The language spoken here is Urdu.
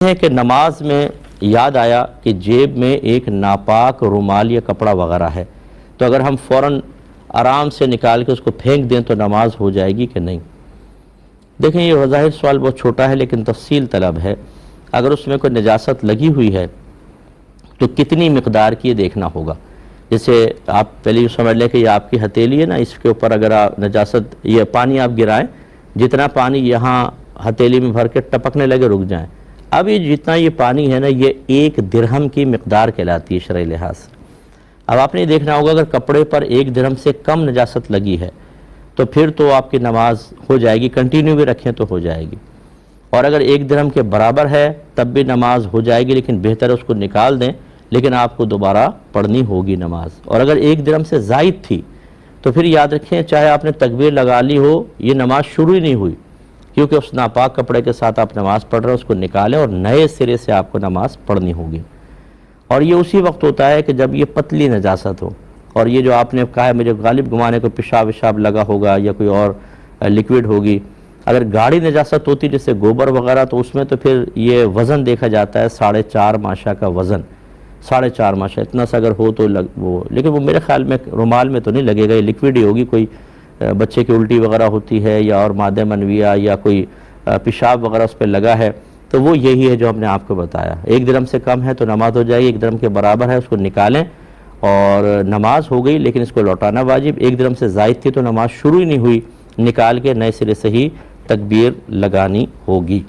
ہے کہ نماز میں یاد آیا کہ جیب میں ایک ناپاک رومال یا کپڑا وغیرہ ہے، تو اگر ہم فوراً آرام سے نکال کے اس کو پھینک دیں تو نماز ہو جائے گی کہ نہیں؟ دیکھیں، یہ بظاہر سوال بہت چھوٹا ہے لیکن تفصیل طلب ہے۔ اگر اس میں کوئی نجاست لگی ہوئی ہے تو کتنی مقدار کی یہ دیکھنا ہوگا۔ جیسے آپ پہلے یہ سمجھ لیں کہ یہ آپ کی ہتھیلی ہے نا، اس کے اوپر اگر آپ نجاست یہ پانی آپ گرائیں، جتنا پانی یہاں ہتھیلی میں بھر کے ٹپکنے لگے رک جائیں، اب یہ جتنا یہ پانی ہے نا، یہ 1 درہم کی مقدار کہلاتی ہے شرعی لحاظ سے۔ اب آپ نے دیکھنا ہوگا اگر کپڑے پر 1 درہم سے کم نجاست لگی ہے تو پھر تو آپ کی نماز ہو جائے گی، کنٹینیو بھی رکھیں تو ہو جائے گی۔ اور اگر 1 درہم کے برابر ہے تب بھی نماز ہو جائے گی، لیکن بہتر ہے اس کو نکال دیں، لیکن آپ کو دوبارہ پڑھنی ہوگی نماز۔ اور اگر 1 درہم سے زائد تھی تو پھر یاد رکھیں، چاہے آپ نے تکبیر لگا لی ہو، یہ نماز شروع ہی نہیں ہوئی، کیونکہ اس ناپاک کپڑے کے ساتھ آپ نماز پڑھ رہے ہیں، اس کو نکالیں اور نئے سرے سے آپ کو نماز پڑھنی ہوگی۔ اور یہ اسی وقت ہوتا ہے کہ جب یہ پتلی نجاست ہو، اور یہ جو آپ نے کہا ہے مجھے غالب گمانے کو پیشاب وشاب لگا ہوگا یا کوئی اور لیکوڈ ہوگی۔ اگر گاڑی نجاست ہوتی جیسے گوبر وغیرہ تو اس میں تو پھر یہ وزن دیکھا جاتا ہے 4.5 ماشا کا وزن، 4.5 ماشا اتنا سا اگر ہو تو لیکن وہ میرے خیال میں رومال میں تو نہیں لگے گا، یہ لیکوڈ ہی ہوگی، کوئی بچے کی الٹی وغیرہ ہوتی ہے یا اور مادہ منویہ یا کوئی پیشاب وغیرہ اس پہ لگا ہے تو وہ یہی ہے جو ہم نے آپ کو بتایا۔ 1 درہم سے کم ہے تو نماز ہو جائے گی، 1 درہم کے برابر ہے اس کو نکالیں اور نماز ہو گئی، لیکن اس کو لوٹانا واجب۔ 1 درہم سے زائد تھی تو نماز شروع ہی نہیں ہوئی، نکال کے نئے سرے سے ہی تکبیر لگانی ہوگی۔